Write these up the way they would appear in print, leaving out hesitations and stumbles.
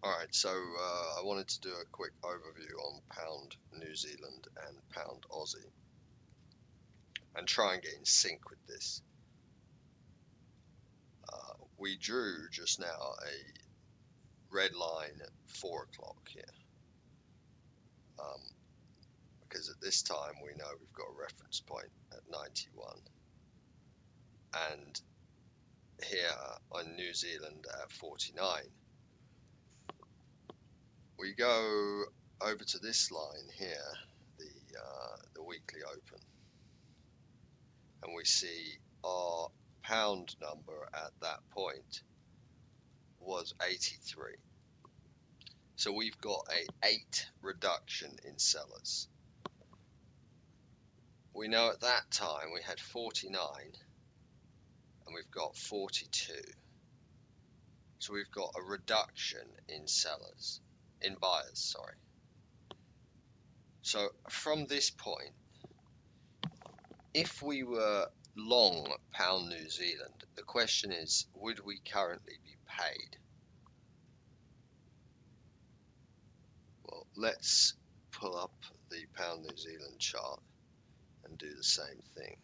Alright, so I wanted to do a quick overview on pound New Zealand and pound Aussie and try and get in sync with this. We drew just now a red line at 4 o'clock here because at this time we know we've got a reference point at 91, and here on New Zealand at 49. We go over to this line here, the weekly open, and we see our pound number at that point was 83. So we've got a 8 reduction in sellers. We know at that time we had 49 and we've got 42. So we've got a reduction in buyers, sorry. So from this point, if we were long pound New Zealand, the question is, would we currently be paid? Well, let's pull up the pound New Zealand chart and do the same thing.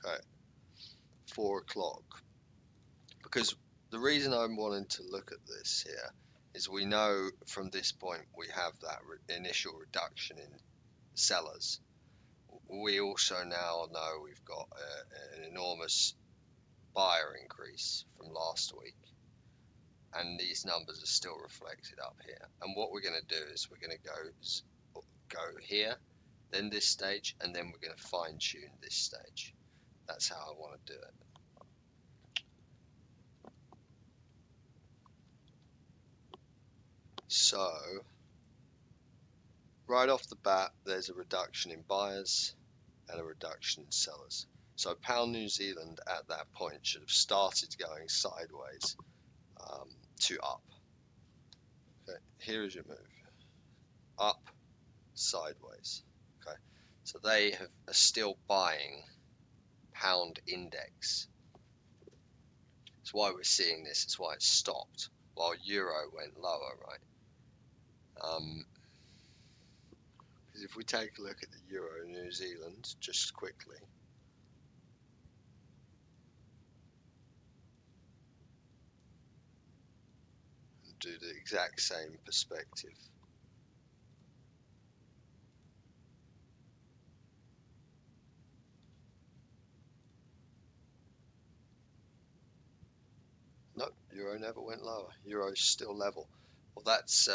Okay, 4 o'clock. Because the reason I'm wanting to look at this here is we know from this point we have that initial reduction in sellers. We also now know we've got an enormous buyer increase from last week, and these numbers are still reflected up here. And what we're going to do is we're going to go here, then this stage, and then we're going to fine tune this stage. That's how I want to do it. So right off the bat, there's a reduction in buyers and a reduction in sellers. So pound New Zealand at that point should have started going sideways to up. Okay, here is your move. Up, sideways. Okay, so they are still buying pound index. That's why we're seeing this. It's why it stopped while euro went lower, right? Because if we take a look at the euro New Zealand just quickly, and do the exact same perspective. No, euro never went lower. Euro's still level. Well, that's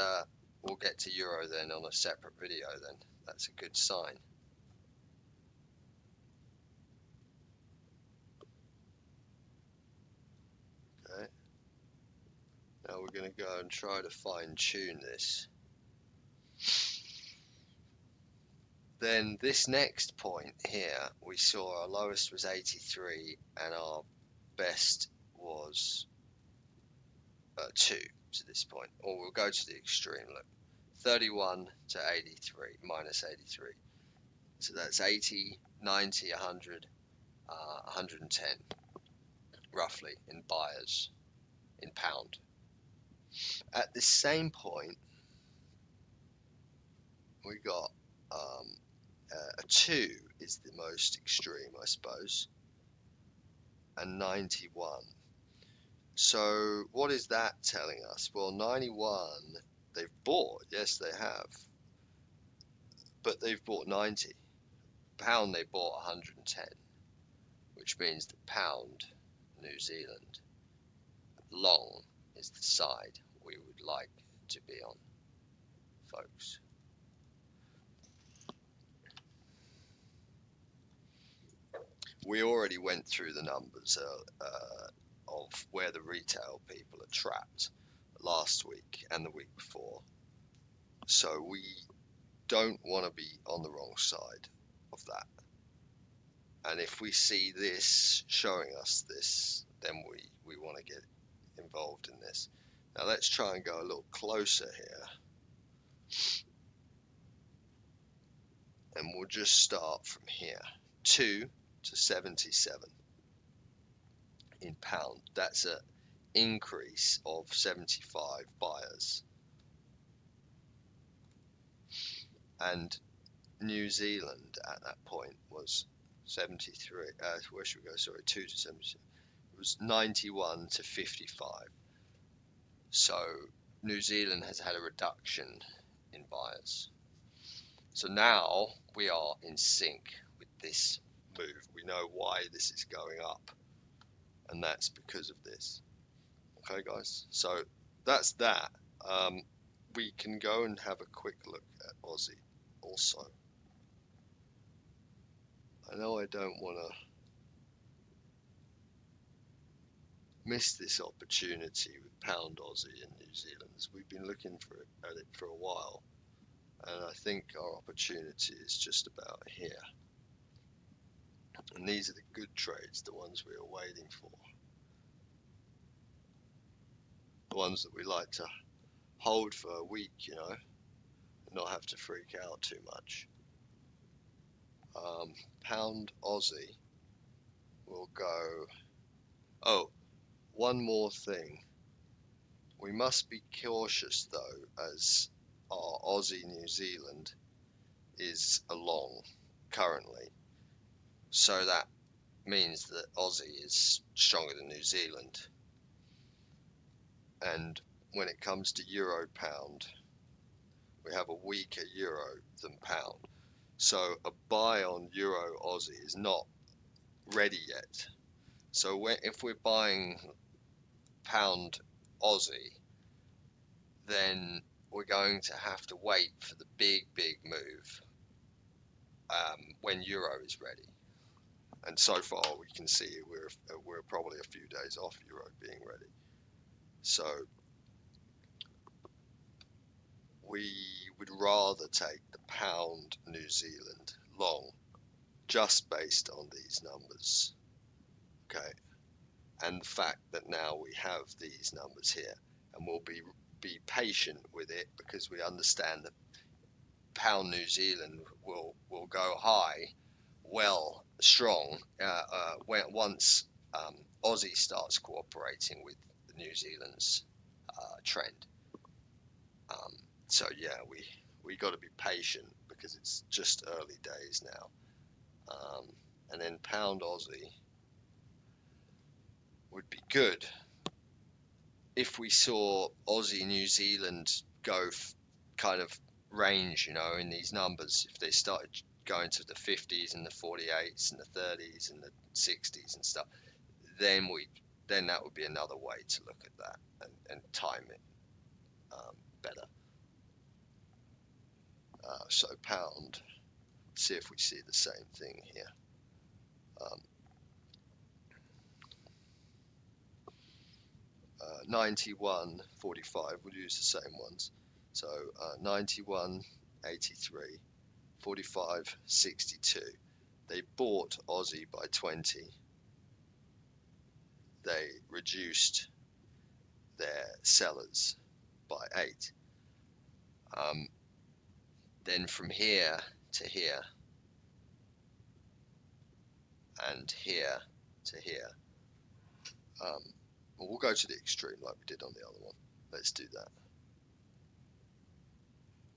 we'll get to euro then on a separate video then. That's a good sign. Okay. Now we're going to go and try to fine tune this. Then this next point here, we saw our lowest was 83 and our best was 2 to this point. Or we'll go to the extreme, look. 31 to 83, minus 83. So that's 80, 90, 100, 110, roughly, in buyers, in pound. At the same point, we got a 2 is the most extreme, I suppose, and 91. So what is that telling us? Well, 91, they've bought, yes they have, but they've bought 90. Pound, they bought 110, which means the pound, New Zealand, long is the side we would like to be on, folks. We already went through the numbers of where the retail people are trapped last week and the week before. So we don't want to be on the wrong side of that. And if we see this showing us this, then we want to get involved in this. Now let's try and go a little closer here, and we'll just start from here. 2 to 77 in pound. That's an increase of 75 buyers. And New Zealand at that point was 73. Where should we go? Sorry, 2 to 77. It was 91 to 55. So New Zealand has had a reduction in buyers. So now we are in sync with this move. We know why this is going up, and that's because of this. Okay, guys. So that's that. We can go and have a quick look at Aussie also. I know I don't want to miss this opportunity with pound Aussie and New Zealand. We've been looking at it for a while, and I think our opportunity is just about here. And these are the good trades, the ones we are waiting for, the ones that we like to hold for a week, you know, and not have to freak out too much. Pound Aussie will go. Oh, one more thing. We must be cautious though, as our Aussie New Zealand is along currently. So that means that Aussie is stronger than New Zealand. And when it comes to Euro Pound, we have a weaker Euro than Pound. So a buy on Euro Aussie is not ready yet. So if we're buying Pound Aussie, then we're going to have to wait for the big move when Euro is ready. And so far we can see we're probably a few days off Euro being ready. So we would rather take the pound New Zealand long, just based on these numbers. Okay, and the fact that now we have these numbers here, and we'll be patient with it, because we understand that pound New Zealand will go high, well, strong, once Aussie starts cooperating with the New Zealand's trend. So yeah, we got to be patient, because it's just early days now. And then pound Aussie would be good if we saw Aussie New Zealand go kind of range, you know, in these numbers. If they started going to the 50s and the 48s and the 30s and the 60s and stuff, then that would be another way to look at that and time it better. So pound, see if we see the same thing here. 91.45, we'll use the same ones. So 91.83, 45.62. They bought Aussie by 20. They reduced their sellers by 8. Then from here to here, and here to here, we'll go to the extreme like we did on the other one. Let's do that.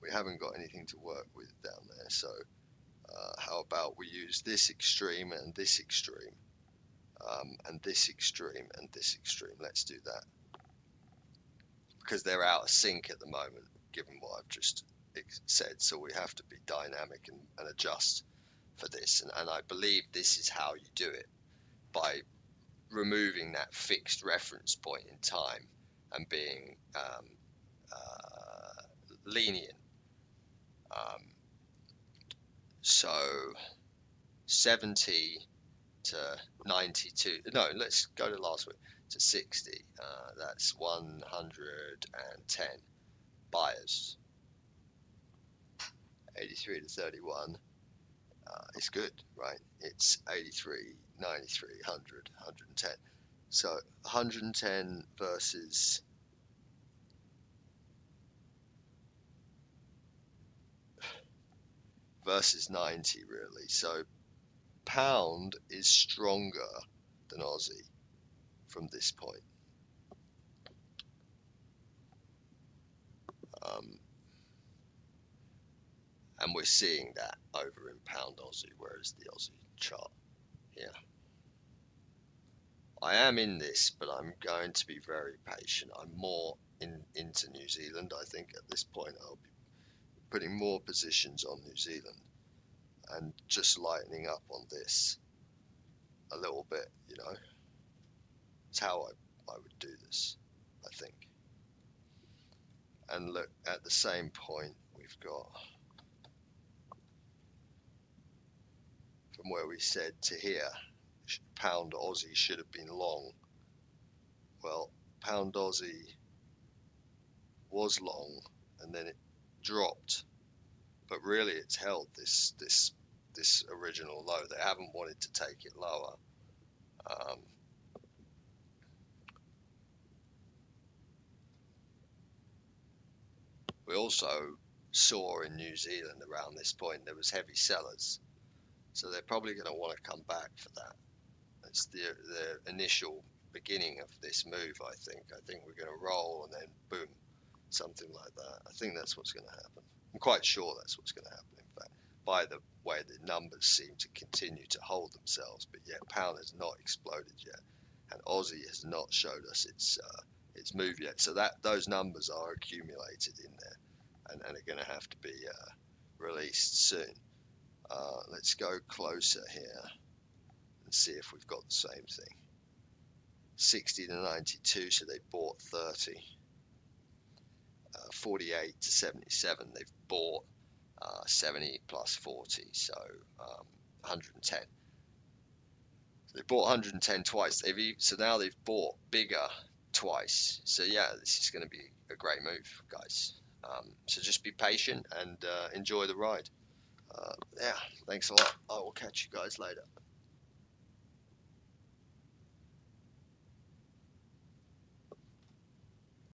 We haven't got anything to work with down there, so how about we use this extreme and this extreme, and this extreme and this extreme. Let's do that, because they're out of sync at the moment, given what I've just said. So we have to be dynamic and adjust for this, and I believe this is how you do it, by removing that fixed reference point in time and being lenient. So 70 to 92, no, let's go to last week, to 60. That's 110 buyers. 83 to 31 is good, right? It's 83, 93, 100, 110. So 110 versus 90 really. So pound is stronger than Aussie from this point. Um, and we're seeing that over in pound Aussie, whereas the Aussie chart here. I am in this, but I'm going to be very patient. I'm more into New Zealand. I think at this point I'll be putting more positions on New Zealand and just lightening up on this a little bit, you know. It's how I would do this, I think. And look, at the same point, we've got from where we said to here, pound Aussie should have been long. Well, pound Aussie was long and then it dropped, but really it's held this original low. They haven't wanted to take it lower. We also saw in New Zealand around this point there was heavy sellers, so they're probably going to want to come back for that. It's the initial beginning of this move. I think we're going to roll and then boom, something like that. I think that's what's going to happen. I'm quite sure that's what's going to happen. In fact, by the way the numbers seem to continue to hold themselves, but yet pound has not exploded yet, and Aussie has not showed us its move yet. So that those numbers are accumulated in there, and are going to have to be released soon. Let's go closer here and see if we've got the same thing. 60 to 92, so they bought 30. 48 to 77, they've bought 70 plus 40, so 110. So they bought 110 twice. So now they've bought bigger twice. So yeah, this is going to be a great move, guys. So just be patient and enjoy the ride. Yeah, thanks a lot. I will catch you guys later.